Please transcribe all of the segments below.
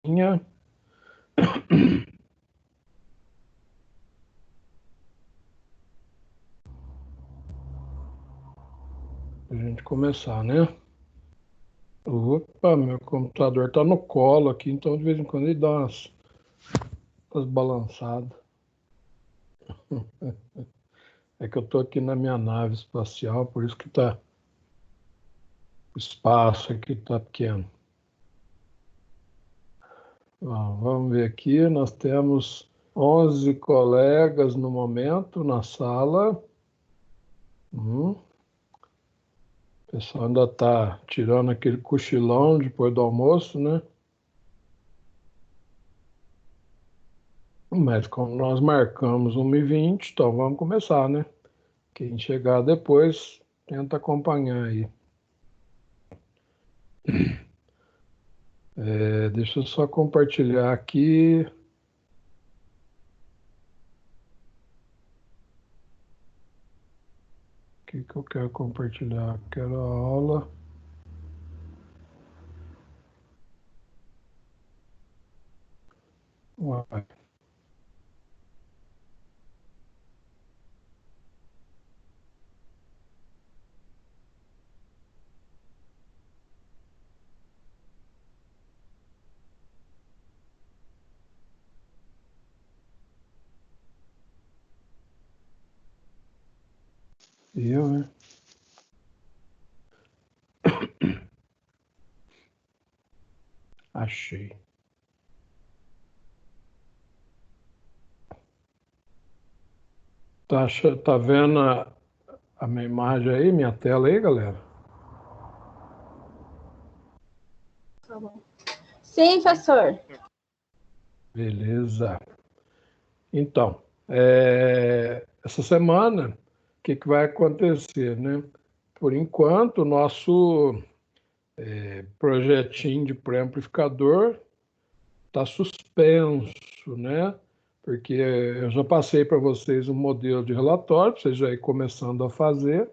Para a gente começar, né? Opa, meu computador tá no colo aqui, então de vez em quando ele dá umas balançadas. É que eu tô aqui na minha nave espacial, por isso que tá o espaço aqui tá pequeno. Vamos ver aqui, nós temos 11 colegas no momento na sala. O pessoal ainda tá tirando aquele cochilão depois do almoço, né? Mas como nós marcamos 1h20, então vamos começar, né? Quem chegar depois, tenta acompanhar aí. Deixa eu só compartilhar aqui. O que eu quero compartilhar? Quero a aula. Uai. Eu, né? Achei. Tá vendo a minha imagem aí, minha tela aí, galera? Tá bom. Sim, professor. Beleza. Então, essa semana, o que vai acontecer, né? Por enquanto, o nosso projetinho de pré-amplificador está suspenso, né? Porque eu já passei para vocês um modelo de relatório, para vocês já ir começando a fazer,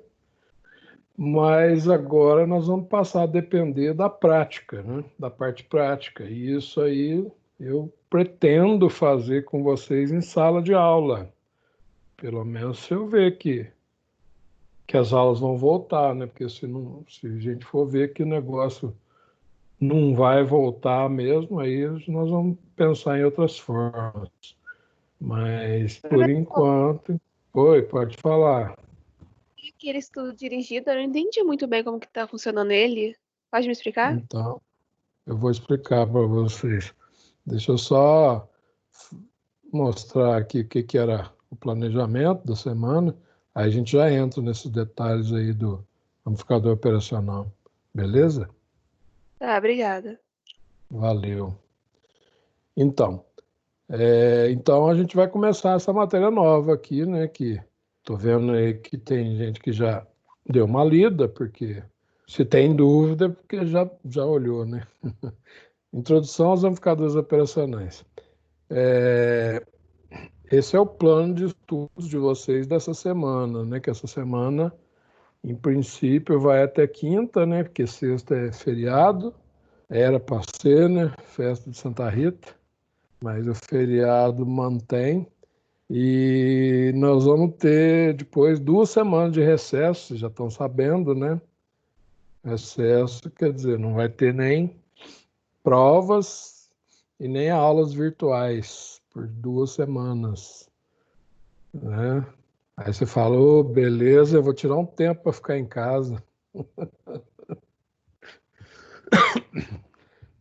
mas agora nós vamos passar a depender da prática, né? Da parte prática. E isso aí eu pretendo fazer com vocês em sala de aula. Pelo menos se eu ver que as aulas vão voltar, né? Porque se a gente for ver que o negócio não vai voltar mesmo, aí nós vamos pensar em outras formas. Mas, por enquanto... Oi, pode falar. Aquele estudo dirigido, eu não entendi muito bem como que tá funcionando ele. Pode me explicar? Então, eu vou explicar para vocês. Deixa eu só mostrar aqui o que era o planejamento da semana. Aí a gente já entra nesses detalhes aí do amplificador operacional. Beleza? Tá, obrigada. Valeu. Então, então a gente vai começar essa matéria nova aqui, né? Que estou vendo aí que tem gente que já deu uma lida, porque se tem dúvida, é porque já olhou, né? Introdução aos amplificadores operacionais. Esse é o plano de estudos de vocês dessa semana, né? Que essa semana, em princípio, vai até quinta, né? Porque sexta é feriado, era para ser, né? Festa de Santa Rita, mas o feriado mantém. E nós vamos ter depois 2 semanas de recesso, vocês já estão sabendo, né? Recesso quer dizer, não vai ter nem provas e nem aulas virtuais por 2 semanas, né? Aí você fala, ô, beleza, eu vou tirar um tempo para ficar em casa.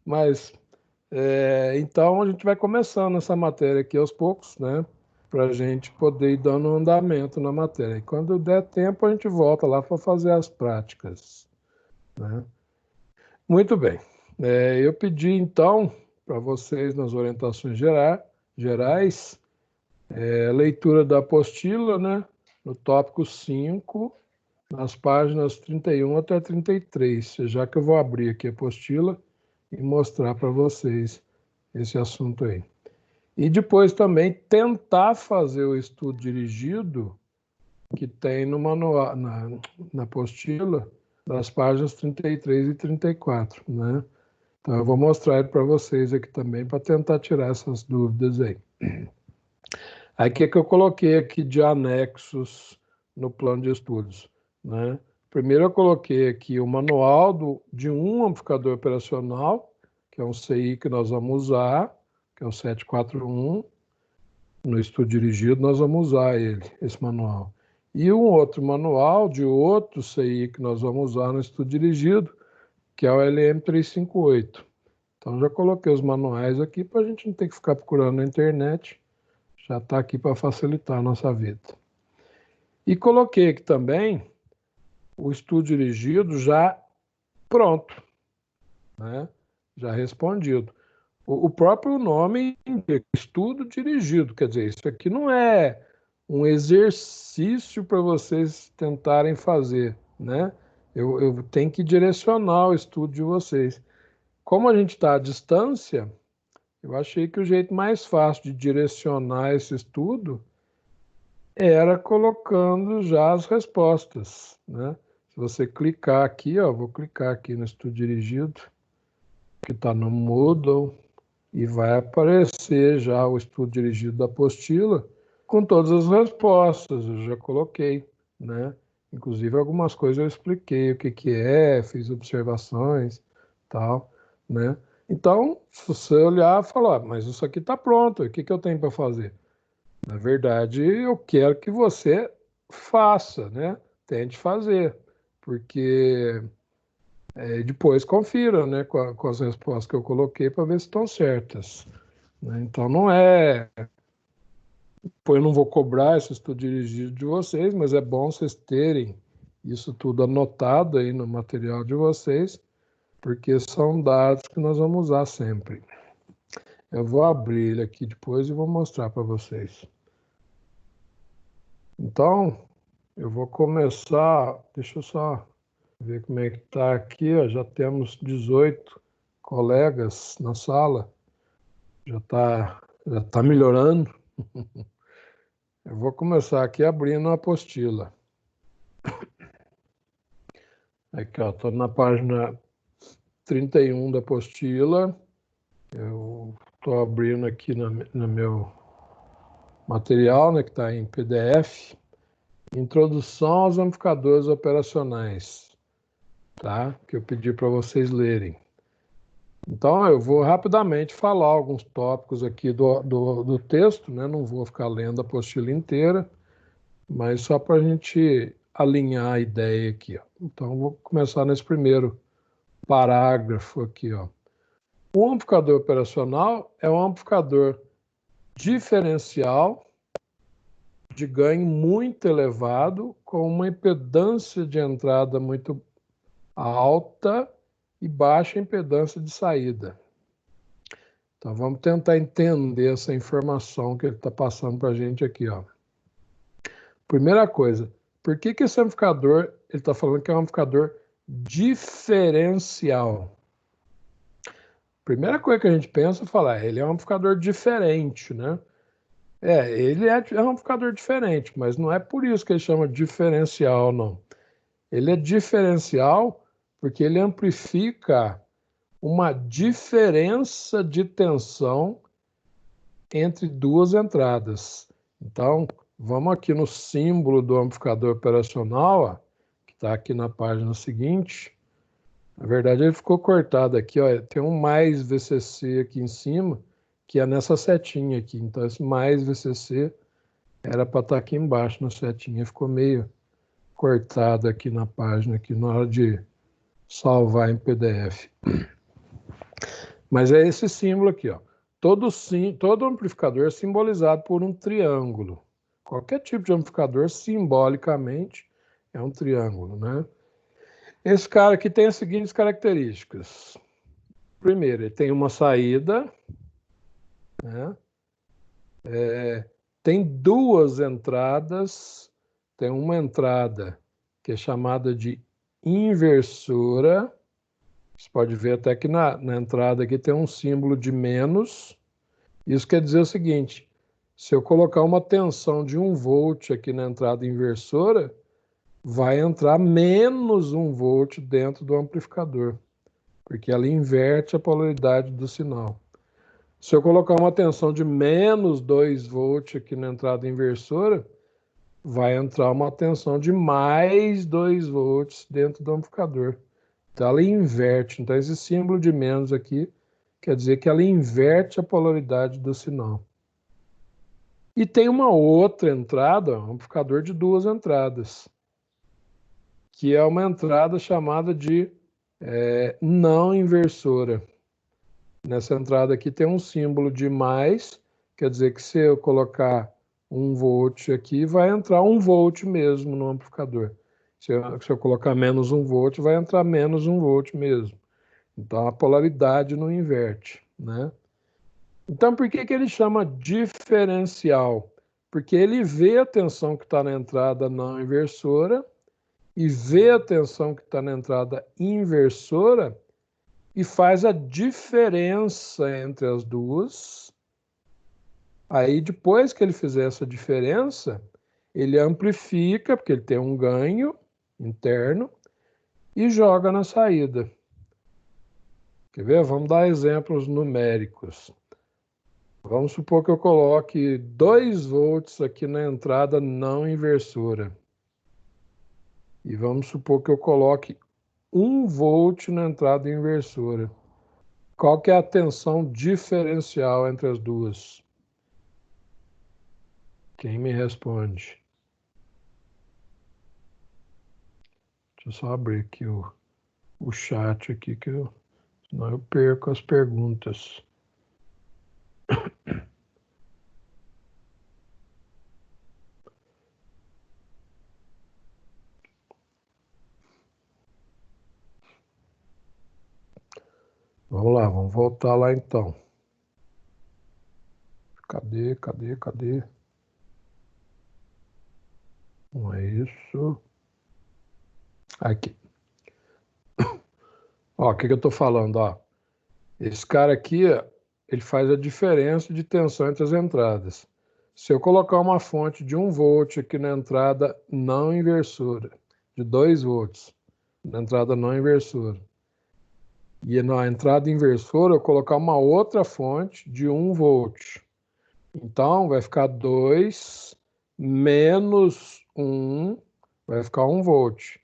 Mas, então, a gente vai começando essa matéria aqui aos poucos, né? Para a gente poder ir dando um andamento na matéria. E quando der tempo, a gente volta lá para fazer as práticas, né? Muito bem. Eu pedi, então, para vocês, nas orientações gerais, leitura da apostila, né? No tópico 5, nas páginas 31 até 33, já que eu vou abrir aqui a apostila e mostrar para vocês esse assunto aí. E depois também tentar fazer o estudo dirigido que tem no manual, na apostila, das páginas 33 e 34, né? Então, eu vou mostrar ele para vocês aqui também, para tentar tirar essas dúvidas aí. Aí, o que eu coloquei aqui de anexos no plano de estudos, né? Primeiro, eu coloquei aqui o manual de um amplificador operacional, que é um CI que nós vamos usar, que é o 741. No estudo dirigido, nós vamos usar esse manual. E um outro manual de outro CI que nós vamos usar no estudo dirigido, que é o LM358. Então, já coloquei os manuais aqui para a gente não ter que ficar procurando na internet. Já está aqui para facilitar a nossa vida. E coloquei aqui também o estudo dirigido já pronto, né? Já respondido. O próprio nome indica estudo dirigido, quer dizer, isso aqui não é um exercício para vocês tentarem fazer, né? Eu tenho que direcionar o estudo de vocês. Como a gente está à distância, eu achei que o jeito mais fácil de direcionar esse estudo era colocando já as respostas, né? Se você clicar aqui, ó, vou clicar aqui no estudo dirigido, que está no Moodle, e vai aparecer já o estudo dirigido da apostila com todas as respostas, eu já coloquei, né? Inclusive algumas coisas eu expliquei o que é, fiz observações, tal, né? Então, se você olhar e falar, mas isso aqui está pronto, o que eu tenho para fazer? Na verdade, eu quero que você faça, né? Tente fazer, porque depois confira, né, com as respostas que eu coloquei para ver se estão certas, né? Então, não é... eu não vou cobrar esse estudo dirigido de vocês, mas é bom vocês terem isso tudo anotado aí no material de vocês, porque são dados que nós vamos usar sempre. Eu vou abrir ele aqui depois e vou mostrar para vocês. Então, eu vou começar, deixa eu só ver como é que está aqui, ó, já temos 18 colegas na sala, já tá melhorando. Eu vou começar aqui abrindo a apostila. Aqui, ó, estou na página 31 da apostila. Eu estou abrindo aqui no meu material, né, que está em PDF. Introdução aos amplificadores operacionais, tá? Que eu pedi para vocês lerem. Então, eu vou rapidamente falar alguns tópicos aqui do texto, né? Não vou ficar lendo a apostila inteira, mas só para a gente alinhar a ideia aqui, ó. Então, vou começar nesse primeiro parágrafo aqui, ó. Um amplificador operacional é um amplificador diferencial de ganho muito elevado, com uma impedância de entrada muito alta e baixa impedância de saída. Então, vamos tentar entender essa informação que ele está passando para a gente aqui, ó. Primeira coisa, por que esse amplificador, ele está falando que é um amplificador diferencial? Primeira coisa que a gente pensa é falar, ele é um amplificador diferente, né? Ele é um amplificador diferente, mas não é por isso que ele chama diferencial, não. Ele é diferencial porque ele amplifica uma diferença de tensão entre duas entradas. Então, vamos aqui no símbolo do amplificador operacional, ó, que está aqui na página seguinte. Na verdade, ele ficou cortado aqui, ó, tem um mais VCC aqui em cima, que é nessa setinha aqui. Então, esse mais VCC era para estar aqui embaixo na setinha. Ficou meio cortado aqui na página, aqui na hora de salvar em PDF. Mas é esse símbolo aqui, ó. Todo amplificador é simbolizado por um triângulo. Qualquer tipo de amplificador, simbolicamente, é um triângulo, né? Esse cara aqui tem as seguintes características. Primeiro, ele tem uma saída, né? Tem duas entradas. Tem uma entrada que é chamada de inversora. Você pode ver até que na entrada aqui tem um símbolo de menos. Isso quer dizer o seguinte, se eu colocar uma tensão de 1 volt aqui na entrada inversora, vai entrar menos 1 volt dentro do amplificador. porque ela inverte a polaridade do sinal. Se eu colocar uma tensão de menos 2 volts aqui na entrada inversora, vai entrar uma tensão de mais 2 volts dentro do amplificador. Então, ela inverte. Então, esse símbolo de menos aqui quer dizer que ela inverte a polaridade do sinal. E tem uma outra entrada, um amplificador de 2 entradas, que é uma entrada chamada de não inversora. Nessa entrada aqui tem um símbolo de mais, quer dizer que se eu colocar 1 volt aqui, vai entrar 1 volt mesmo no amplificador. Se eu colocar menos 1 volt, vai entrar menos 1 volt mesmo. Então a polaridade não inverte, né? Então por que ele chama diferencial? Porque ele vê a tensão que está na entrada não inversora e vê a tensão que está na entrada inversora e faz a diferença entre as duas. Aí, depois que ele fizer essa diferença, ele amplifica, porque ele tem um ganho interno, e joga na saída. Quer ver? Vamos dar exemplos numéricos. Vamos supor que eu coloque 2 volts aqui na entrada não inversora. E vamos supor que eu coloque 1 volt na entrada inversora. Qual que é a tensão diferencial entre as duas? Quem me responde? Deixa eu só abrir aqui o chat aqui, senão eu perco as perguntas. Vamos lá, vamos voltar lá então. Cadê? Não é isso. Aqui. Ó, o que eu estou falando? Ó, esse cara aqui, ele faz a diferença de tensão entre as entradas. Se eu colocar uma fonte de 1 volt aqui na entrada não inversora, de 2 volts, na entrada não inversora, e na entrada inversora eu colocar uma outra fonte de 1 volt. Então, vai ficar 2 menos 1, vai ficar 1 volt.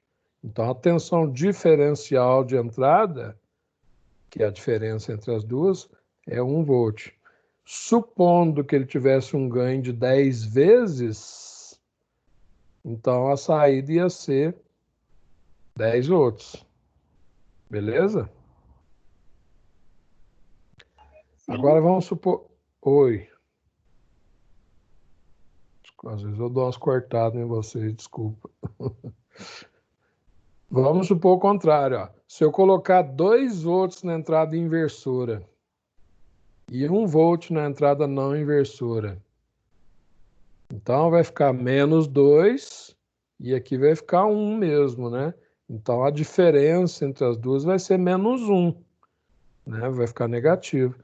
Então, a tensão diferencial de entrada, que é a diferença entre as duas, é 1 volt. Supondo que ele tivesse um ganho de 10 vezes, então a saída ia ser 10 volts. Beleza? Sim. Agora vamos supor... Oi. Às vezes eu dou umas cortadas em vocês, desculpa. Vamos supor o contrário. Ó. Se eu colocar 2 volts na entrada inversora e 1 volt na entrada não inversora, então vai ficar menos 2 e aqui vai ficar 1 mesmo, né? Então a diferença entre as duas vai ser menos 1, né? Vai ficar negativo.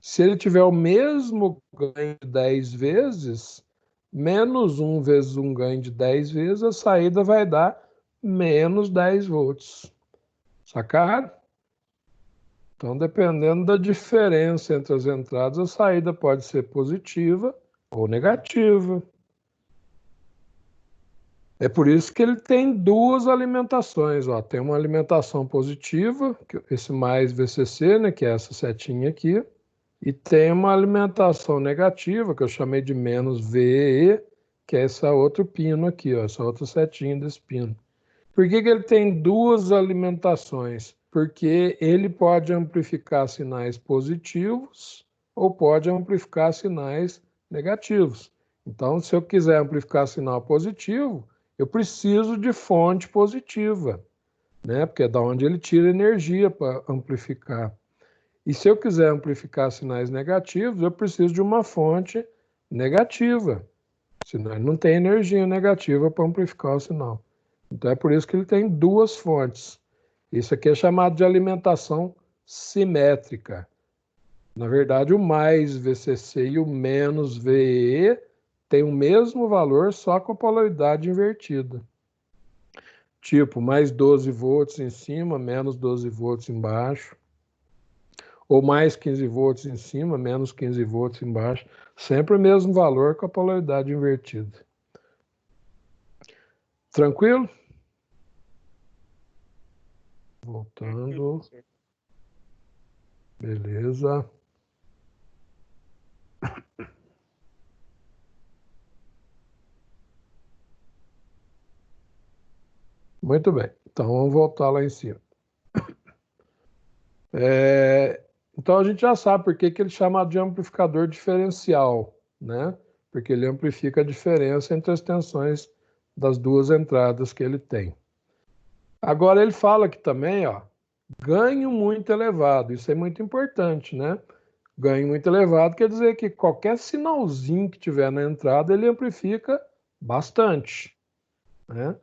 Se ele tiver o mesmo ganho de 10 vezes, menos 1 vezes um ganho de 10 vezes, a saída vai dar menos 10 volts. Sacaram? Então, dependendo da diferença entre as entradas, a saída pode ser positiva ou negativa. É por isso que ele tem 2 alimentações. Ó. Tem uma alimentação positiva, esse mais VCC, né, que é essa setinha aqui, e tem uma alimentação negativa, que eu chamei de menos VE, que é esse outro pino aqui, ó, essa outra setinha desse pino. Por que ele tem 2 alimentações? Porque ele pode amplificar sinais positivos ou pode amplificar sinais negativos. Então, se eu quiser amplificar sinal positivo, eu preciso de fonte positiva, né? Porque é da onde ele tira energia para amplificar. E se eu quiser amplificar sinais negativos, eu preciso de uma fonte negativa. Senão ele não tem energia negativa para amplificar o sinal. Então é por isso que ele tem 2 fontes. Isso aqui é chamado de alimentação simétrica. Na verdade, o mais VCC e o menos VE têm o mesmo valor, só com a polaridade invertida. tipo mais 12 volts em cima, menos 12 volts embaixo, ou mais 15 volts em cima, menos 15 volts embaixo, sempre o mesmo valor com a polaridade invertida. Tranquilo? Voltando. Beleza. Muito bem. Então, vamos voltar lá em cima. Então, a gente já sabe por que ele chama de amplificador diferencial, né? Porque ele amplifica a diferença entre as tensões das duas entradas que ele tem. Agora, ele fala aqui também, ó, ganho muito elevado. Isso é muito importante, né? Ganho muito elevado quer dizer que qualquer sinalzinho que tiver na entrada, ele amplifica bastante, né?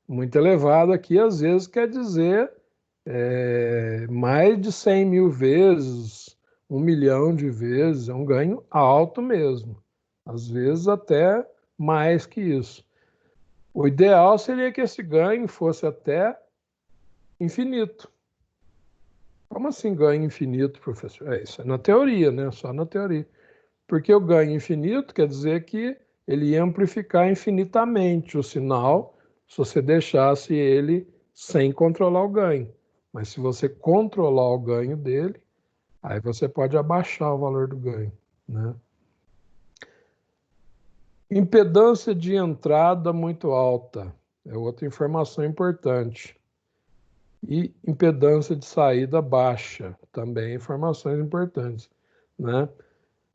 Muito elevado aqui, às vezes, quer dizer mais de 100 mil vezes, 1 milhão de vezes, é um ganho alto mesmo. Às vezes até mais que isso. O ideal seria que esse ganho fosse até infinito. Como assim ganho infinito, professor? Isso é na teoria, né? Só na teoria. Porque o ganho infinito quer dizer que ele ia amplificar infinitamente o sinal se você deixasse ele sem controlar o ganho. Mas se você controlar o ganho dele, aí você pode abaixar o valor do ganho, né? Impedância de entrada muito alta é outra informação importante. E impedância de saída baixa, também informações importantes, né?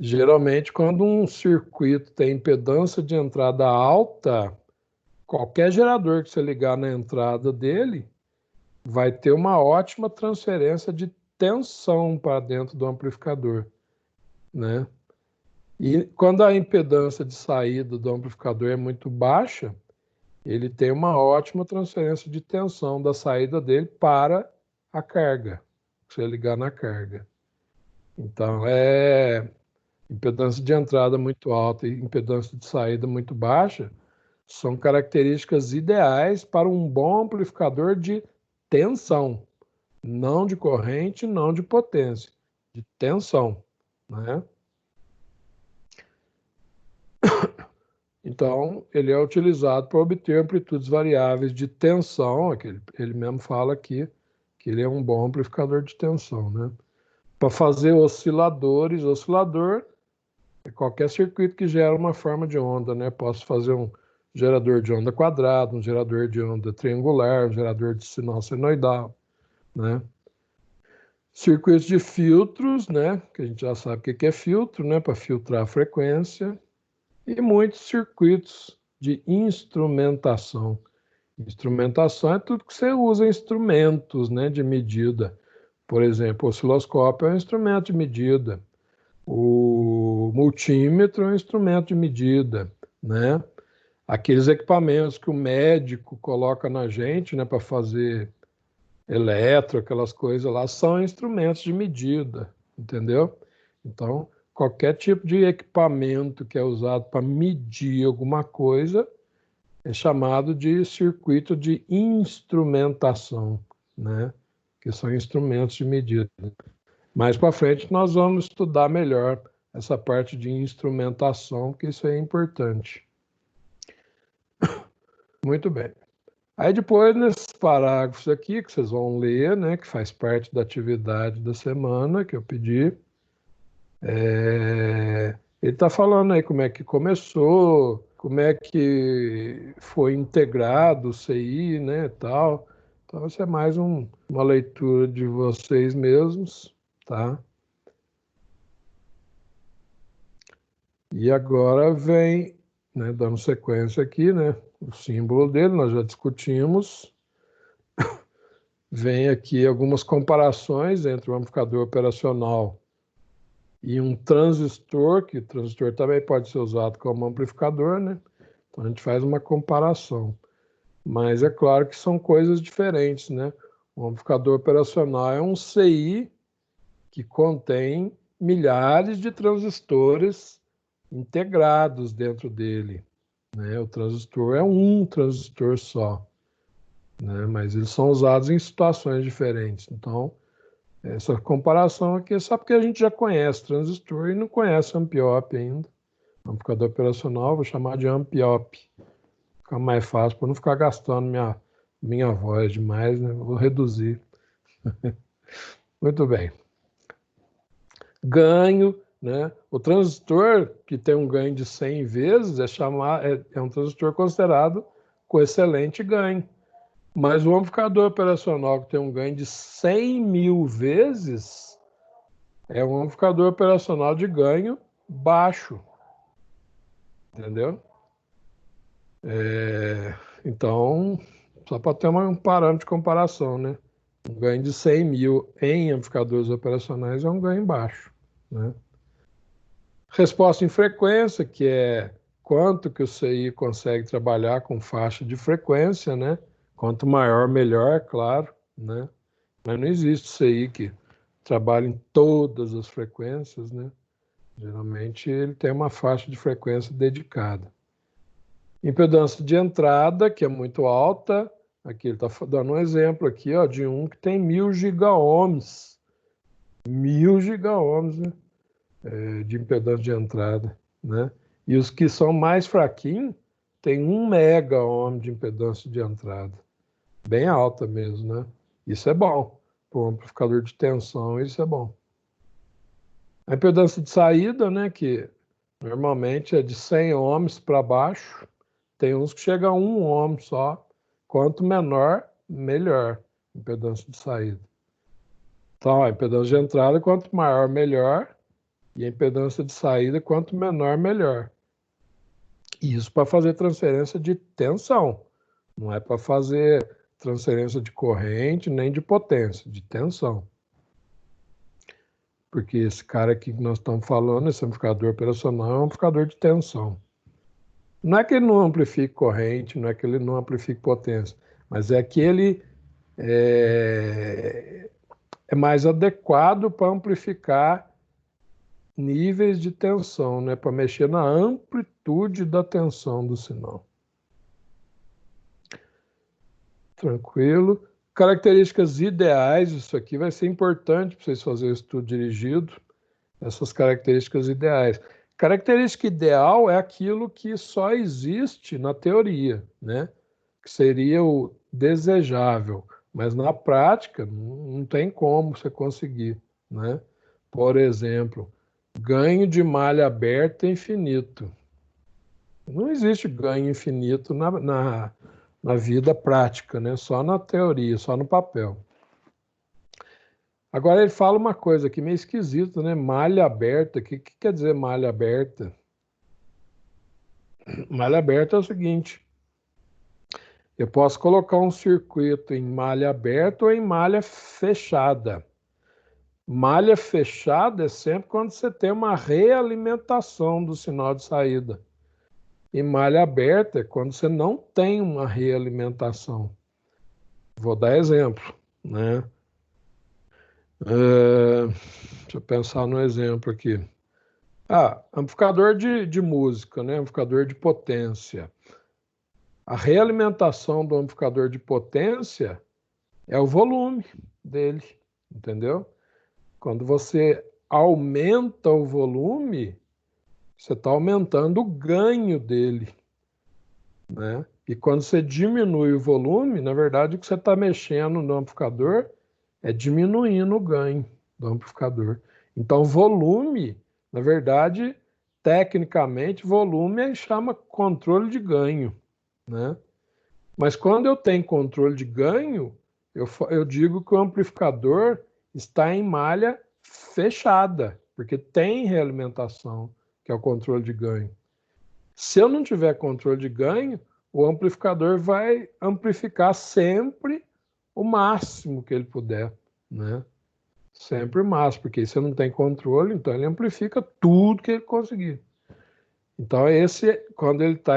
Geralmente, quando um circuito tem impedância de entrada alta, qualquer gerador que você ligar na entrada dele vai ter uma ótima transferência de tensão para dentro do amplificador, né? E quando a impedância de saída do amplificador é muito baixa, ele tem uma ótima transferência de tensão da saída dele para a carga, se você ligar na carga. Então, impedância de entrada muito alta e impedância de saída muito baixa são características ideais para um bom amplificador de tensão, não de corrente, não de potência, de tensão, né? Então, ele é utilizado para obter amplitudes variáveis de tensão, ele mesmo fala aqui que ele é um bom amplificador de tensão, né? Para fazer osciladores, oscilador é qualquer circuito que gera uma forma de onda, né? Posso fazer um gerador de onda quadrada, um gerador de onda triangular, um gerador de sinal senoidal, né? Circuitos de filtros, né? Que a gente já sabe o que é filtro, né? Para filtrar a frequência. E muitos circuitos de instrumentação. Instrumentação é tudo que você usa instrumentos, né, de medida. Por exemplo, o osciloscópio é um instrumento de medida. O multímetro é um instrumento de medida, né? Aqueles equipamentos que o médico coloca na gente, né, para fazer aquelas coisas lá, são instrumentos de medida, entendeu? Então, qualquer tipo de equipamento que é usado para medir alguma coisa é chamado de circuito de instrumentação, né? Que são instrumentos de medida. Mais para frente nós vamos estudar melhor essa parte de instrumentação, que isso é importante. Muito bem. Aí depois, nesses parágrafos aqui, que vocês vão ler, né, que faz parte da atividade da semana que eu pedi, ele está falando aí como é que começou, como é que foi integrado o CI, né, tal. Então, isso é mais uma leitura de vocês mesmos, tá? E agora vem, né, dando sequência aqui, né, o símbolo dele, nós já discutimos. Vem aqui algumas comparações entre o amplificador operacional e um transistor, que o transistor também pode ser usado como amplificador, né? Então a gente faz uma comparação. Mas é claro que são coisas diferentes, né? O amplificador operacional é um CI que contém milhares de transistores integrados dentro dele, né? O transistor é um transistor só. né? Mas eles são usados em situações diferentes. Então, essa comparação aqui é só porque a gente já conhece transistor e não conhece ampliop ainda. Amplificador operacional, vou chamar de ampliop. Fica mais fácil, para não ficar gastando minha voz demais, né? Vou reduzir. Muito bem. Ganho, né? O transistor que tem um ganho de 100 vezes é um transistor considerado com excelente ganho. Mas o amplificador operacional que tem um ganho de 100 mil vezes é um amplificador operacional de ganho baixo. Entendeu? Então, só para ter um parâmetro de comparação, né? Um ganho de 100 mil em amplificadores operacionais é um ganho baixo, né? Resposta em frequência, que é quanto que o CI consegue trabalhar com faixa de frequência, né? Quanto maior, melhor, claro, né? Mas não existe CI que trabalha em todas as frequências, né? Geralmente ele tem uma faixa de frequência dedicada. Impedância de entrada, que é muito alta. Aqui ele está dando um exemplo aqui, ó, de um que tem 1000 gigaohms. 1000 gigaohms, né? De impedância de entrada, né? E os que são mais fraquinhos tem 1 mega ohm de impedância de entrada. Bem alta mesmo, né? Isso é bom. Para um amplificador de tensão, isso é bom. A impedância de saída, né, que normalmente é de 100 ohms para baixo, tem uns que chegam a 1 ohm só. Quanto menor, melhor a impedância de saída. Então, a impedância de entrada, quanto maior, melhor. E a impedância de saída, quanto menor, melhor. Isso para fazer transferência de tensão. Não é para fazer transferência de corrente nem de potência, de tensão. Porque esse cara aqui que nós estamos falando, esse amplificador operacional, é um amplificador de tensão. Não é que ele não amplifique corrente, não é que ele não amplifique potência, mas é que ele é mais adequado para amplificar níveis de tensão, né? Para mexer na amplitude da tensão do sinal. Tranquilo. Características ideais, isso aqui vai ser importante para vocês fazerem o estudo dirigido, essas características ideais. Característica ideal é aquilo que só existe na teoria, né? Que seria o desejável, mas na prática não tem como você conseguir, né? Por exemplo, ganho de malha aberta infinito. Não existe ganho infinito na vida prática, né? Só na teoria, só no papel. Agora ele fala uma coisa aqui meio esquisita, né? Malha aberta. O que quer dizer malha aberta? Malha aberta é o seguinte: eu posso colocar um circuito em malha aberta ou em malha fechada. Malha fechada é sempre quando você tem uma realimentação do sinal de saída. E malha aberta é quando você não tem uma realimentação. Vou dar exemplo, né? Deixa eu pensar no exemplo aqui. Amplificador de música, né? Amplificador de potência. A realimentação do amplificador de potência é o volume dele, entendeu? Quando você aumenta o volume, você está aumentando o ganho dele, né? E quando você diminui o volume, na verdade, o que você está mexendo no amplificador é diminuindo o ganho do amplificador. Então, volume, na verdade, tecnicamente, volume chama controle de ganho, né? Mas quando eu tenho controle de ganho, eu digo que o amplificador está em malha fechada, porque tem realimentação, que é o controle de ganho. Se eu não tiver controle de ganho, o amplificador vai amplificar sempre o máximo que ele puder, né? Sempre o máximo, porque se eu não tem controle, então ele amplifica tudo que ele conseguir. Então quando ele está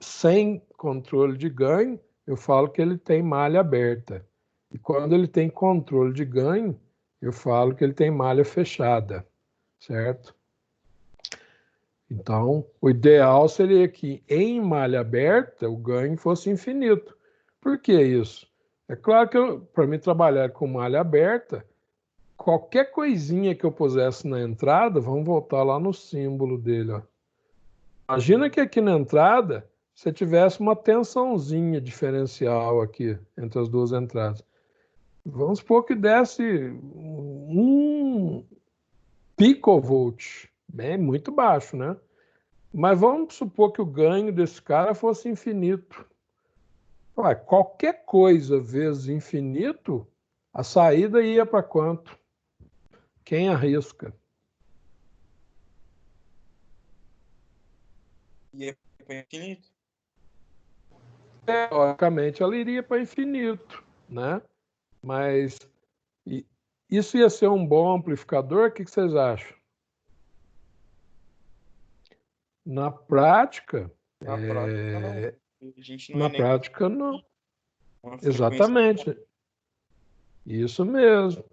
sem controle de ganho, eu falo que ele tem malha aberta. E quando ele tem controle de ganho, eu falo que ele tem malha fechada, certo? Então, o ideal seria que em malha aberta o ganho fosse infinito, Por que isso? É claro que para mim trabalhar com malha aberta, qualquer coisinha que eu pusesse na entrada, vamos voltar lá no símbolo dele, ó. Imagina que aqui na entrada você tivesse uma tensãozinha diferencial aqui entre as duas entradas. Vamos supor que desse 1 picovolt, bem muito baixo, né? Mas vamos supor que o ganho desse cara fosse infinito. Ué, qualquer coisa vezes infinito, a saída ia para quanto? Quem arrisca? E é para infinito? Teoricamente, ela iria para infinito, né? Mas isso ia ser um bom amplificador? O que vocês acham? Na prática, Na prática, não. A gente não na ia nem prática, não. uma frequência. Exatamente. Isso mesmo.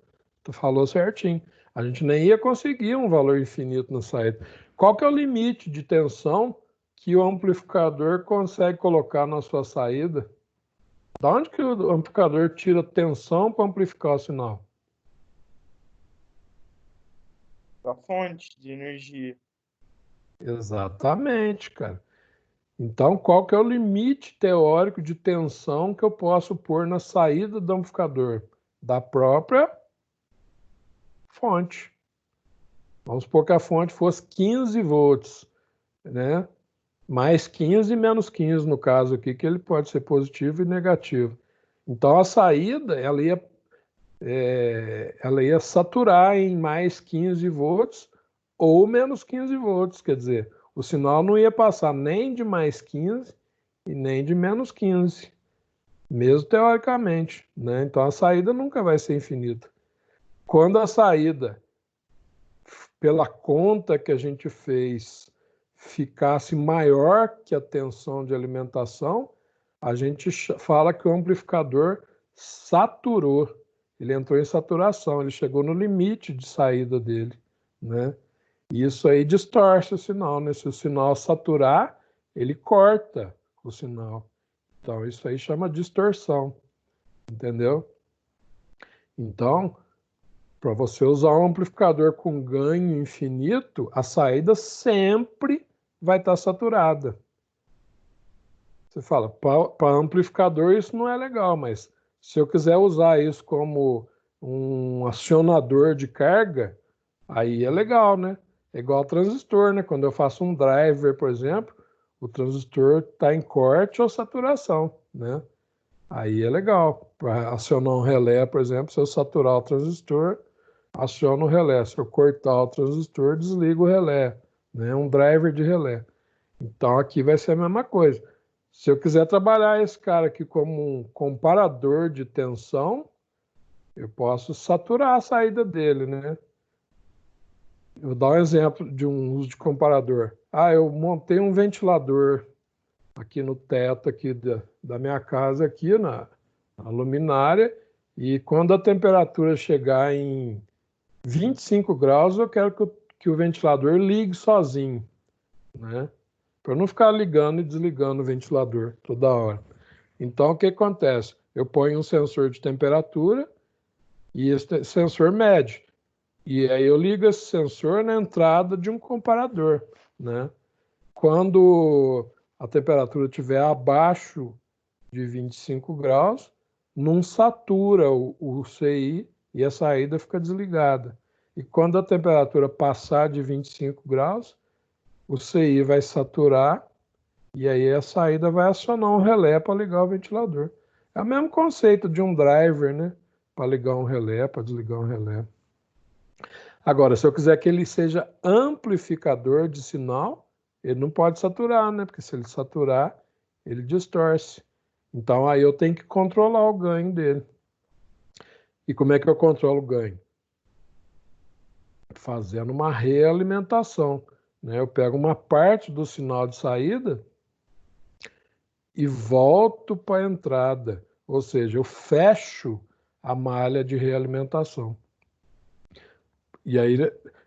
Tu falou certinho. A gente nem ia conseguir um valor infinito na saída. Qual que é o limite de tensão que o amplificador consegue colocar na sua saída? Da onde que o amplificador tira tensão para amplificar o sinal? Da fonte de energia. Exatamente, cara. Então, qual que é o limite teórico de tensão que eu posso pôr na saída do amplificador? Da própria fonte. Vamos supor que a fonte fosse 15 volts, né? Mais 15 e menos 15 no caso aqui, que ele pode ser positivo e negativo. Então, a saída, ela ia saturar em mais 15 volts ou menos 15 volts, quer dizer, o sinal não ia passar nem de mais 15 e nem de menos 15, mesmo teoricamente, né? Então a saída nunca vai ser infinita. Quando a saída, pela conta que a gente fez, ficasse maior que a tensão de alimentação, a gente fala que o amplificador saturou. Ele entrou em saturação, ele chegou no limite de saída dele, né? E isso aí distorce o sinal, né? Se o sinal saturar, ele corta o sinal. Então, isso aí chama distorção, entendeu? Então, para você usar um amplificador com ganho infinito, a saída sempre vai estar saturada. Você fala, para amplificador isso não é legal, mas se eu quiser usar isso como um acionador de carga, aí é legal, né? É igual ao transistor, né? Quando eu faço um driver, por exemplo, o transistor está em corte ou saturação, né? Aí é legal. Para acionar um relé, por exemplo, se eu saturar o transistor, aciono o relé. Se eu cortar o transistor, desligo o relé, né? Um driver de relé. Então aqui vai ser a mesma coisa. Se eu quiser trabalhar esse cara aqui como um comparador de tensão, eu posso saturar a saída dele, né? Eu vou dar um exemplo de um uso de comparador. Eu montei um ventilador aqui no teto aqui da minha casa, aqui na luminária, e quando a temperatura chegar em 25 graus, eu quero que o ventilador ligue sozinho, né? Para não ficar ligando e desligando o ventilador toda hora. Então, o que acontece? Eu ponho um sensor de temperatura e esse sensor mede. E aí eu ligo esse sensor na entrada de um comparador, né? Quando a temperatura estiver abaixo de 25 graus, não satura o CI e a saída fica desligada. E quando a temperatura passar de 25 graus, o CI vai saturar e aí a saída vai acionar um relé para ligar o ventilador. É o mesmo conceito de um driver, né? Para ligar um relé, para desligar um relé. Agora, se eu quiser que ele seja amplificador de sinal, ele não pode saturar, né? Porque se ele saturar, ele distorce. Então aí eu tenho que controlar o ganho dele. E como é que eu controlo o ganho? Fazendo uma realimentação, né? Eu pego uma parte do sinal de saída e volto para a entrada. Ou seja, eu fecho a malha de realimentação. E aí,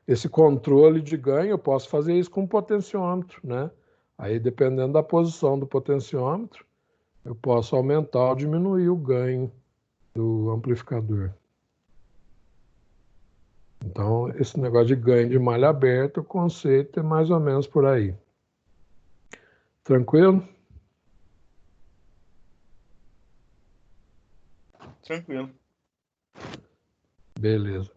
esse controle de ganho, eu posso fazer isso com o potenciômetro, né? Aí, dependendo da posição do potenciômetro, eu posso aumentar ou diminuir o ganho do amplificador. Então, esse negócio de ganho de malha aberta, o conceito é mais ou menos por aí. Tranquilo? Tranquilo. Beleza.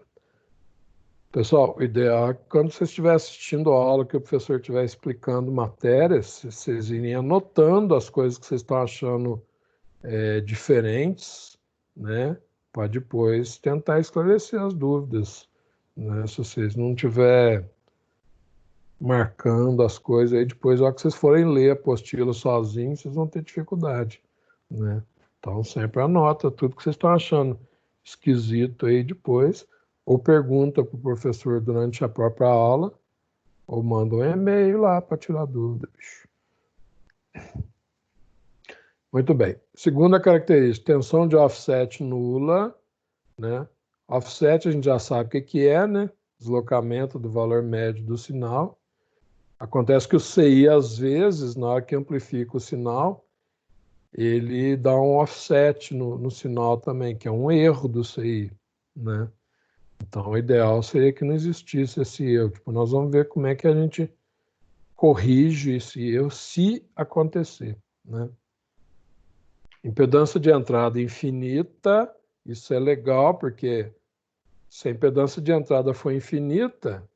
Pessoal, o ideal é que quando você estiver assistindo a aula, que o professor estiver explicando matérias, vocês irem anotando as coisas que vocês estão achando diferentes, né? Para depois tentar esclarecer as dúvidas, né? Se vocês não tiver marcando as coisas aí, depois, na hora que vocês forem ler a apostila sozinhos, vocês vão ter dificuldade, né? Então, sempre anota tudo que vocês estão achando esquisito aí depois, ou pergunta para o professor durante a própria aula, ou manda um e-mail lá para tirar dúvida, bicho. Muito bem. Segunda característica, tensão de offset nula, né? Offset a gente já sabe o que é, né? Deslocamento do valor médio do sinal. Acontece que o CI, às vezes, na hora que amplifica o sinal, ele dá um offset no sinal também, que é um erro do CI, né? Então, o ideal seria que não existisse esse erro. Tipo, nós vamos ver como é que a gente corrige esse erro se acontecer, né? Impedância de entrada infinita, isso é legal, porque se a impedância de entrada for infinita,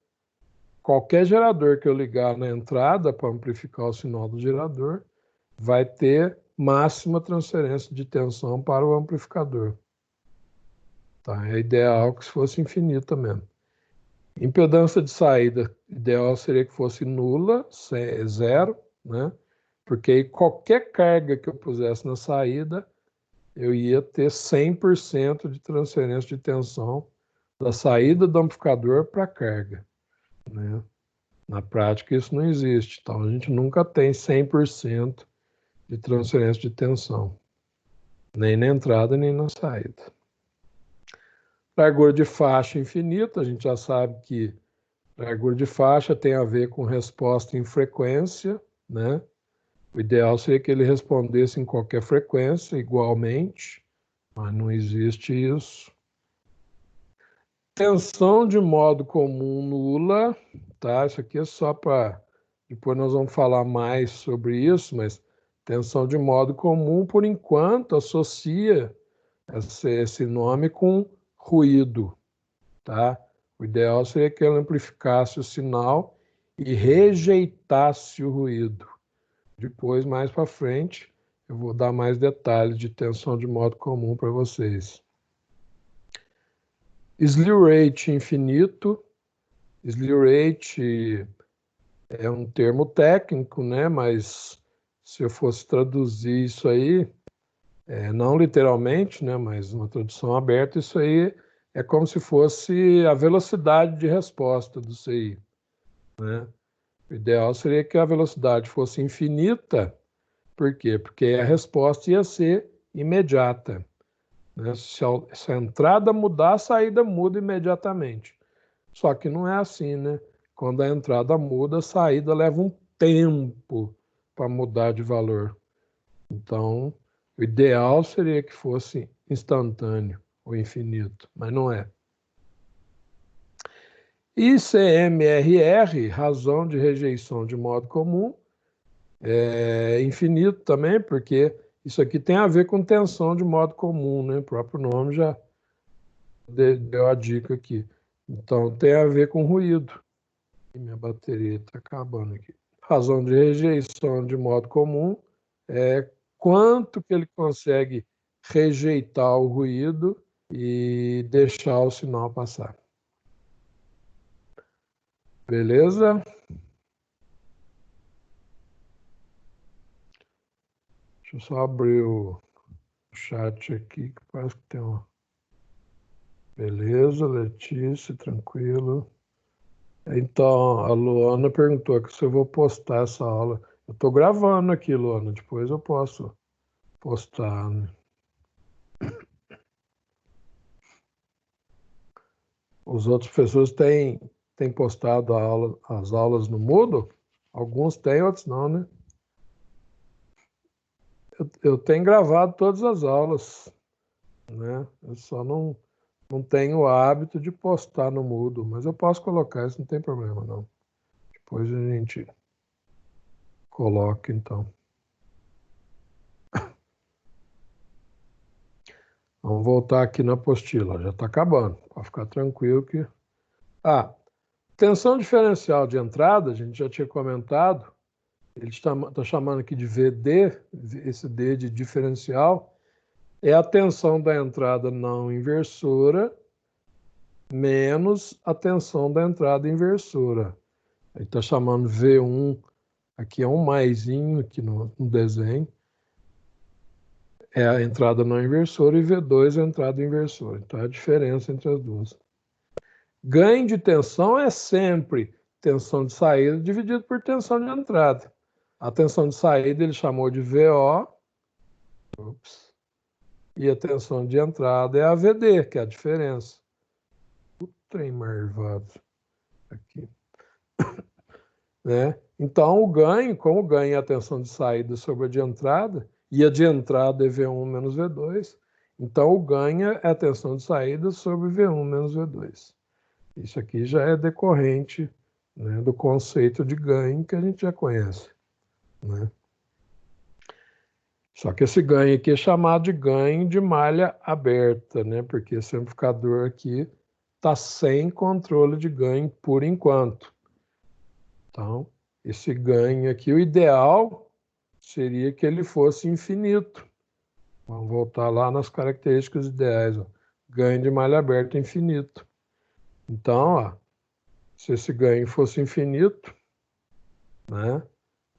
qualquer gerador que eu ligar na entrada para amplificar o sinal do gerador vai ter máxima transferência de tensão para o amplificador. Tá? É ideal que fosse infinita mesmo. Impedância de saída, ideal seria que fosse nula, zero, né? Porque aí qualquer carga que eu pusesse na saída, eu ia ter 100% de transferência de tensão da saída do amplificador para a carga, né? Na prática, isso não existe. Então, a gente nunca tem 100% de transferência de tensão, nem na entrada, nem na saída. Largura de faixa infinita, a gente já sabe que largura de faixa tem a ver com resposta em frequência, né? O ideal seria que ele respondesse em qualquer frequência, igualmente, mas não existe isso. Tensão de modo comum nula, tá? Isso aqui é só para... Depois nós vamos falar mais sobre isso, mas tensão de modo comum, por enquanto, associa esse nome com ruído, tá? O ideal seria que ele amplificasse o sinal e rejeitasse o ruído. Depois, mais para frente, eu vou dar mais detalhes de tensão de modo comum para vocês. Slew rate infinito. Slew rate é um termo técnico, né? Mas se eu fosse traduzir isso aí, não literalmente, né? Mas uma tradução aberta, isso aí é como se fosse a velocidade de resposta do CI, né? O ideal seria que a velocidade fosse infinita. Por quê? Porque a resposta ia ser imediata, né? Se a entrada mudar, a saída muda imediatamente. Só que não é assim, né? Quando a entrada muda, a saída leva um tempo para mudar de valor. Então, o ideal seria que fosse instantâneo ou infinito, mas não é. ICMRR, razão de rejeição de modo comum, é infinito também, porque isso aqui tem a ver com tensão de modo comum, né? O próprio nome já deu a dica aqui. Então, tem a ver com ruído. Minha bateria está acabando aqui. Razão de rejeição de modo comum é quanto que ele consegue rejeitar o ruído e deixar o sinal passar. Beleza? Deixa eu só abrir o chat aqui, que parece que tem uma... Beleza, Letícia, tranquilo. Então, a Luana perguntou aqui se eu vou postar essa aula. Eu estou gravando aqui, Luana, depois eu posso postar, né? Os outros professores têm postado as aulas no Moodle? Alguns têm, outros não, né? eu tenho gravado todas as aulas, né? Eu só não tenho o hábito de postar no Moodle, mas eu posso colocar, isso não tem problema, não. Depois a gente coloca, então. Vamos voltar aqui na apostila, já está acabando. Pode ficar tranquilo que... tensão diferencial de entrada, a gente já tinha comentado, ele está chamando aqui de VD, esse D de diferencial, é a tensão da entrada não inversora menos a tensão da entrada inversora. Ele está chamando V1, aqui é um maisinho aqui no desenho, é a entrada não inversora, e V2 é a entrada inversora. Então, é a diferença entre as duas. Ganho de tensão é sempre tensão de saída dividido por tensão de entrada. A tensão de saída ele chamou de VO, e a tensão de entrada é a VD, que é a diferença. O trem marvado aqui. Né? Então, o ganho, como o ganho é a tensão de saída sobre a de entrada, e a de entrada é V1 menos V2, então o ganho é a tensão de saída sobre V1 menos V2. Isso aqui já é decorrente, né, do conceito de ganho que a gente já conhece. Né? Só que esse ganho aqui é chamado de ganho de malha aberta, né? Porque esse amplificador aqui está sem controle de ganho por enquanto. Então, esse ganho aqui, o ideal seria que ele fosse infinito. Vamos voltar lá nas características ideais. Ó. Ganho de malha aberta infinito. Então, ó, se esse ganho fosse infinito, né,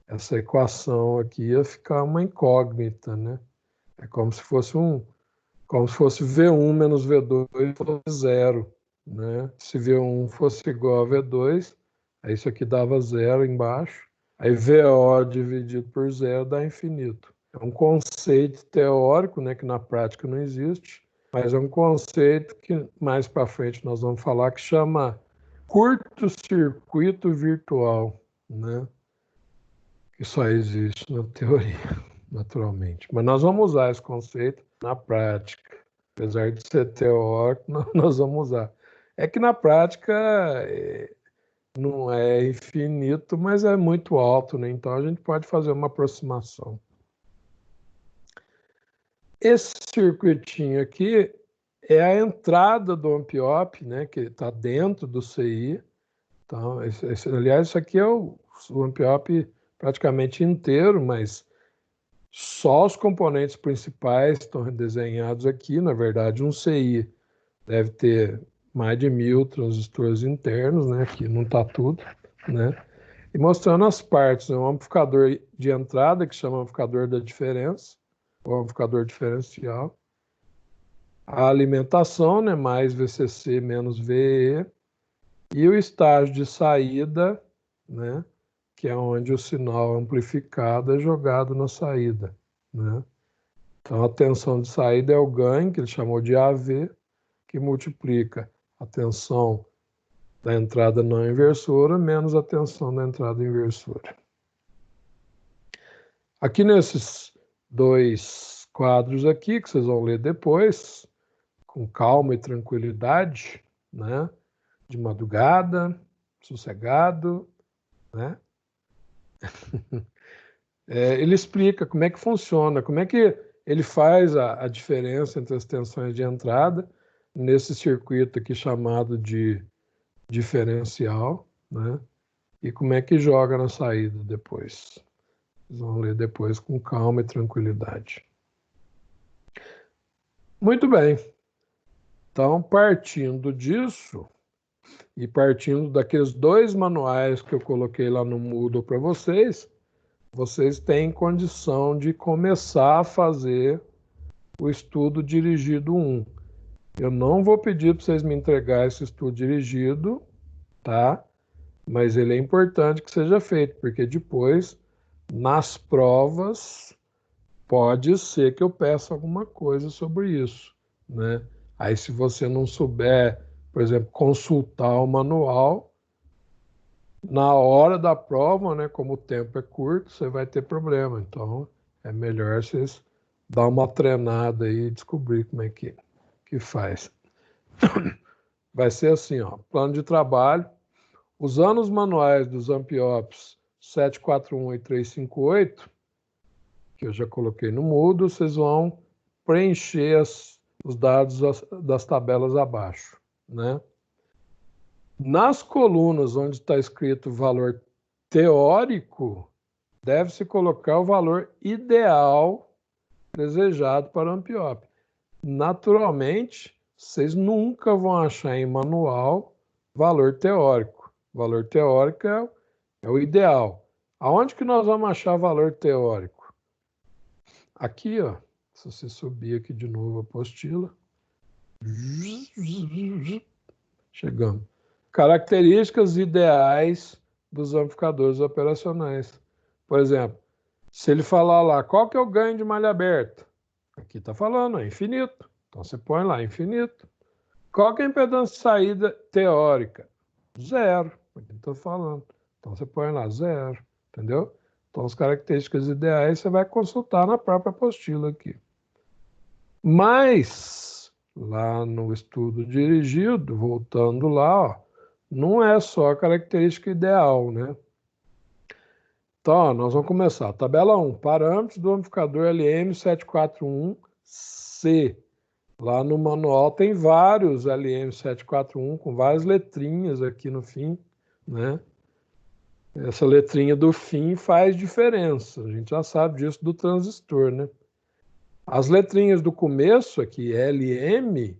essa equação aqui ia ficar uma incógnita, né? É como se fosse V1 menos V2 fosse zero, né? Se V1 fosse igual a V2, aí isso aqui dava zero embaixo, aí VO dividido por zero dá infinito. É um conceito teórico, né, que na prática não existe, mas é um conceito que mais para frente nós vamos falar que chama curto-circuito virtual, né? Que só existe na teoria, naturalmente. Mas nós vamos usar esse conceito na prática. Apesar de ser teórico, nós vamos usar. É que na prática não é infinito, mas é muito alto, né? Então a gente pode fazer uma aproximação. Esse circuitinho aqui é a entrada do amp-op, né? Que está dentro do CI. Então, aliás, isso aqui é o amp-op praticamente inteiro, mas só os componentes principais estão desenhados aqui. Na verdade, um CI deve ter mais de 1000 transistores internos, né? Aqui não está tudo, né? E mostrando as partes, né? Um amplificador de entrada, que chama amplificador da diferença, ou amplificador diferencial. A alimentação, né? Mais VCC menos VE. E o estágio de saída, né? Que é onde o sinal amplificado é jogado na saída, né? Então, a tensão de saída é o ganho, que ele chamou de AV, que multiplica a tensão da entrada não inversora menos a tensão da entrada inversora. Aqui nesses dois quadros aqui, que vocês vão ler depois, com calma e tranquilidade, né? De madrugada, sossegado, né? Ele explica como é que funciona, como é que ele faz a diferença entre as tensões de entrada nesse circuito aqui chamado de diferencial, né? E como é que joga na saída depois. Vocês vão ler depois com calma e tranquilidade. Muito bem. Então, partindo disso, e partindo daqueles dois manuais que eu coloquei lá no Moodle para vocês têm condição de começar a fazer o estudo dirigido 1. Eu não vou pedir para vocês me entregar esse estudo dirigido, tá? Mas ele é importante que seja feito, porque depois, nas provas, pode ser que eu peça alguma coisa sobre isso, né? Aí, se você não souber, por exemplo, consultar o manual, na hora da prova, né, como o tempo é curto, você vai ter problema. Então, é melhor vocês dar uma treinada aí e descobrir como é que faz. Vai ser assim, ó, plano de trabalho. Usando os manuais dos Ampiops 741 e 358, que eu já coloquei no Moodle, vocês vão preencher os dados das tabelas abaixo, né? Nas colunas onde está escrito valor teórico, deve-se colocar o valor ideal desejado para o Ampiop. Naturalmente, vocês nunca vão achar em manual valor teórico. Valor teórico é o ideal. Aonde que nós vamos achar valor teórico? Aqui, ó. Se você subir aqui de novo a apostila. Chegamos. Características ideais dos amplificadores operacionais. Por exemplo, se ele falar lá, qual que é o ganho de malha aberta? Aqui está falando, é infinito. Então você põe lá, infinito. Qual que é a impedância de saída teórica? Zero. Aqui estou falando. Então você põe lá, zero. Entendeu? Então as características ideais você vai consultar na própria apostila aqui. Mas, lá no estudo dirigido, voltando lá, ó, não é só a característica ideal, né? Então, ó, nós vamos começar. Tabela 1, parâmetros do amplificador LM741C. Lá no manual tem vários LM741 com várias letrinhas aqui no fim, né? Essa letrinha do fim faz diferença. A gente já sabe disso do transistor, né? As letrinhas do começo aqui, LM,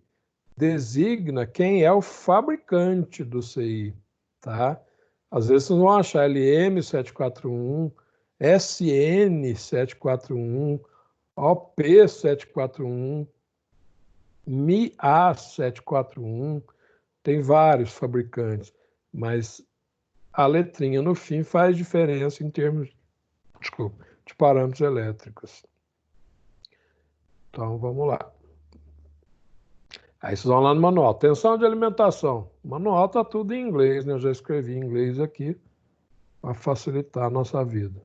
designa quem é o fabricante do CI, tá? Às vezes vocês vão achar LM741, SN741, OP741, MIA741, tem vários fabricantes, mas a letrinha no fim faz diferença em termos, de parâmetros elétricos. Então, vamos lá. Aí vocês vão lá no manual. Tensão de alimentação. O manual está tudo em inglês, né? Eu já escrevi em inglês aqui para facilitar a nossa vida.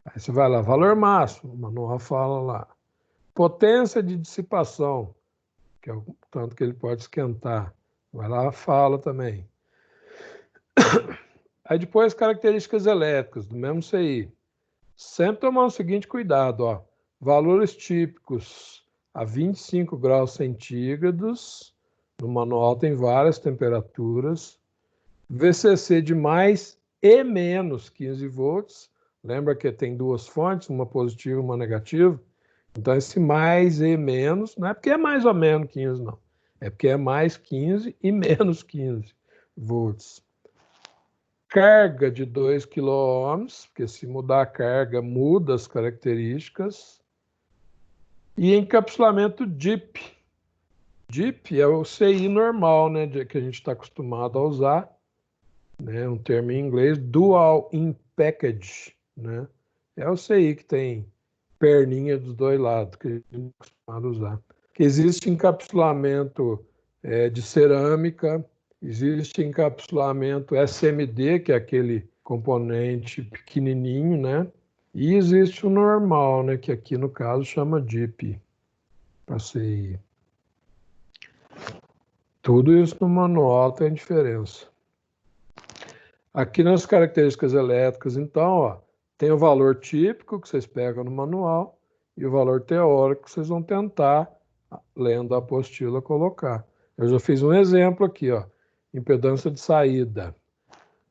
Aí você vai lá, valor máximo. O manual fala lá. Potência de dissipação, que é o tanto que ele pode esquentar. Vai lá, fala também. Aí depois características elétricas, do mesmo CI. Sempre tomar o seguinte cuidado, ó. Valores típicos a 25 graus centígrados. No manual tem várias temperaturas. VCC de mais e menos 15 volts. Lembra que tem duas fontes, uma positiva e uma negativa? Então, esse mais e menos, não é porque é mais ou menos 15, não. É porque é mais 15 e menos 15 volts. Carga de 2 kΩ, porque se mudar a carga, muda as características. E encapsulamento DIP. DIP é o CI normal, né, que a gente está acostumado a usar, né, um termo em inglês, Dual In Package, né, é o CI que tem perninha dos dois lados, que a gente está acostumado a usar. Que existe encapsulamento de cerâmica, existe encapsulamento SMD, que é aquele componente pequenininho, né, e existe o normal, né, que aqui no caso chama DIP, para CI. Tudo isso no manual tem diferença. Aqui nas características elétricas, então, ó, tem o valor típico que vocês pegam no manual e o valor teórico que vocês vão tentar, lendo a apostila, colocar. Eu já fiz um exemplo aqui, ó, impedância de saída.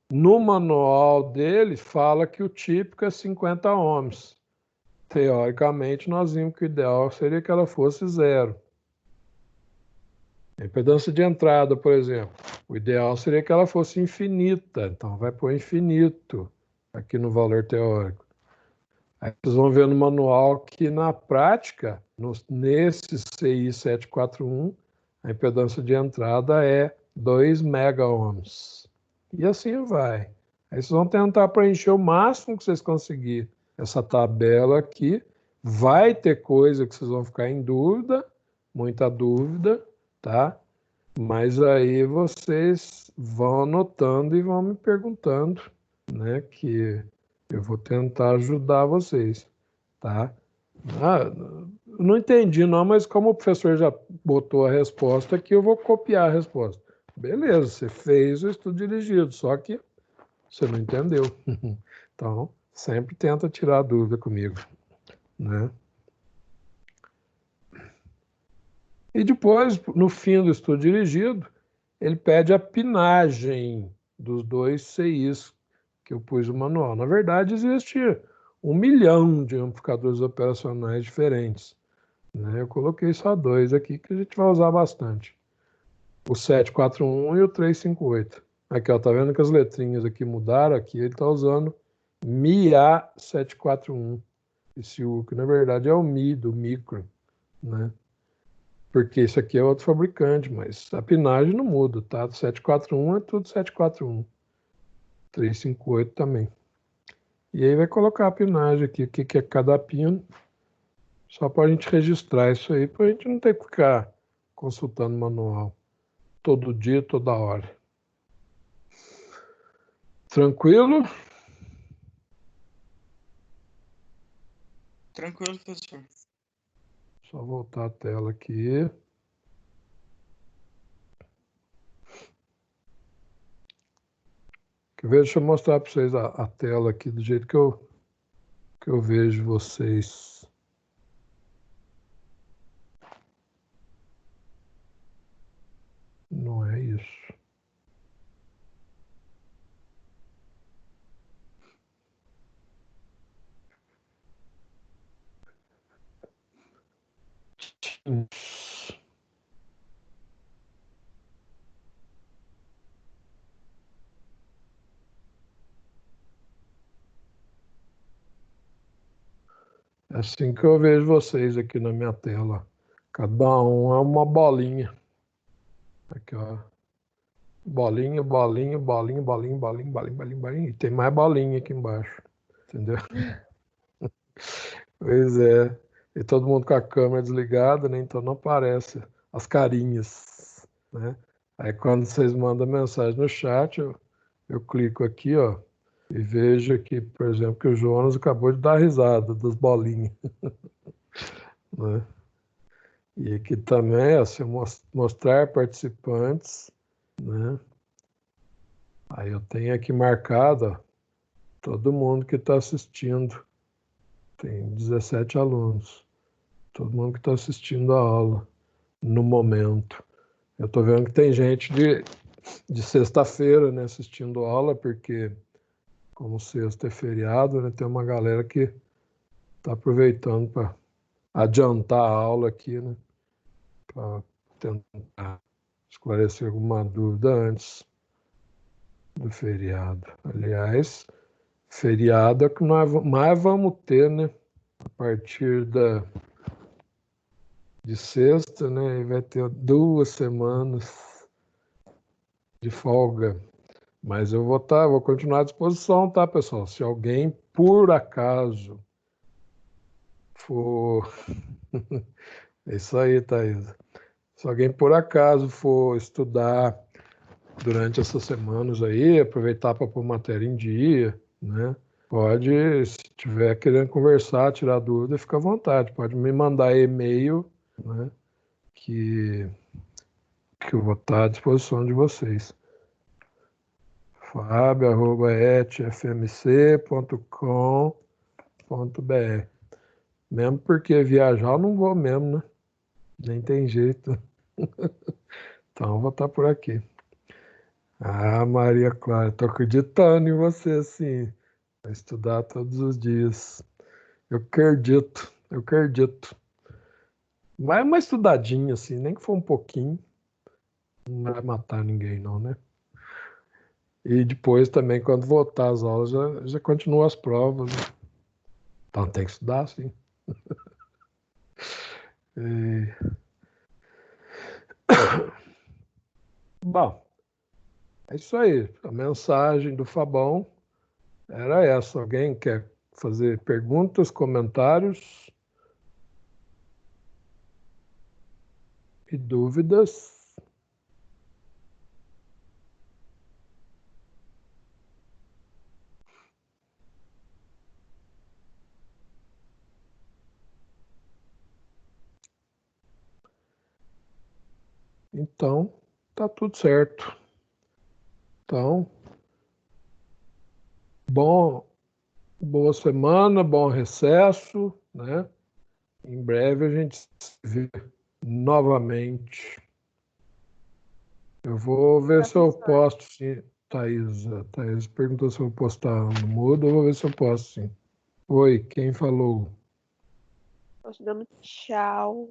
No manual dele, fala que o típico é 50 ohms. Teoricamente, nós vimos que o ideal seria que ela fosse zero. A impedância de entrada, por exemplo, o ideal seria que ela fosse infinita, então vai pôr infinito aqui no valor teórico. Aí vocês vão ver no manual que na prática, nesse CI 741, a impedância de entrada é 2 megaohms. E assim vai. Aí vocês vão tentar preencher o máximo que vocês conseguirem. Essa tabela aqui vai ter coisa que vocês vão ficar em dúvida, muita dúvida, tá? Mas aí vocês vão anotando e vão me perguntando, né? Que eu vou tentar ajudar vocês, tá? Ah, não entendi não, mas como o professor já botou a resposta aqui, eu vou copiar a resposta. Beleza, você fez o estudo dirigido, só que você não entendeu. Então, sempre tenta tirar a dúvida comigo, né? E depois, no fim do estudo dirigido, ele pede a pinagem dos dois CIs que eu pus no manual. Na verdade, existe 1 milhão de amplificadores operacionais diferentes, né? Eu coloquei só dois aqui que a gente vai usar bastante. O 741 e o 358. Aqui, ó, tá vendo que as letrinhas aqui mudaram? Aqui ele está usando MIA 741. Esse U, que na verdade é o Mi, do micro, né? Porque isso aqui é outro fabricante, mas a pinagem não muda, tá? 741 é tudo 741. 358 também. E aí vai colocar a pinagem aqui, o que é cada pino, só para a gente registrar isso aí, para a gente não ter que ficar consultando manual todo dia, toda hora. Tranquilo? Tranquilo, professor. Só voltar a tela aqui. Quer ver? Deixa eu mostrar para vocês a tela aqui do jeito que eu vejo vocês. Não é isso. É assim que eu vejo vocês aqui na minha tela. Cada um é uma bolinha. Aqui, ó. Bolinha, bolinha, bolinha, bolinha, bolinha, bolinha, bolinha, bolinha. E tem mais bolinha aqui embaixo. Entendeu? Pois é. E todo mundo com a câmera desligada, né? Então não aparece as carinhas, né? Aí quando vocês mandam mensagem no chat, eu clico aqui, ó, e vejo aqui, por exemplo, que o Jonas acabou de dar risada das bolinhas, né? E aqui também, ó, se eu mostrar participantes, né? Aí eu tenho aqui marcado, ó, todo mundo que está assistindo. Tem 17 alunos. Todo mundo que está assistindo a aula no momento. Eu estou vendo que tem gente de sexta-feira, né, assistindo a aula, porque como sexta é feriado, né, tem uma galera que está aproveitando para adiantar a aula aqui, né, para tentar esclarecer alguma dúvida antes do feriado. Aliás, feriado é que nós mais vamos ter, né, a partir de sexta, né, e vai ter 2 semanas de folga. Mas vou continuar à disposição, tá, pessoal? Se alguém, por acaso, for. É isso aí, Thaís. Se alguém, por acaso, for estudar durante essas semanas aí, aproveitar para pôr matéria em dia, né? Pode, se tiver querendo conversar, tirar dúvida, fica à vontade. Pode me mandar e-mail, né? Que, que eu vou estar à disposição de vocês. fabio@etfmc.com.br. Mesmo porque viajar eu não vou mesmo, né? Nem tem jeito. Então eu vou estar por aqui. Ah, Maria Clara, tô acreditando em você, assim. Vai estudar todos os dias. Eu acredito, eu acredito. Vai uma estudadinha, assim, nem que for um pouquinho. Não vai matar ninguém, não, né? E depois também, quando voltar às aulas, já continua as provas, né? Então tem que estudar, sim. E... Bom, é isso aí. A mensagem do Fabão era essa. Alguém quer fazer perguntas, comentários e dúvidas? Então, tá tudo certo. Então, boa semana, bom recesso, né? Em breve a gente se vê novamente. Eu vou ver se eu posto, sim. Thaís perguntou se eu postar no mudo, eu vou ver se eu posto, sim. Oi, quem falou? Tô te dando tchau.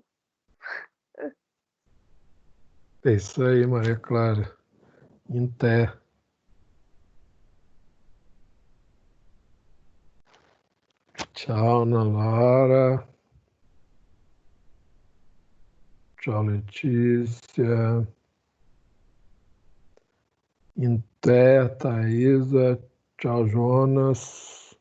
É isso aí, Maria Clara. Em té. Tchau, Ana Lara. Tchau, Letícia. Em té, Thaísa. Tchau, Jonas.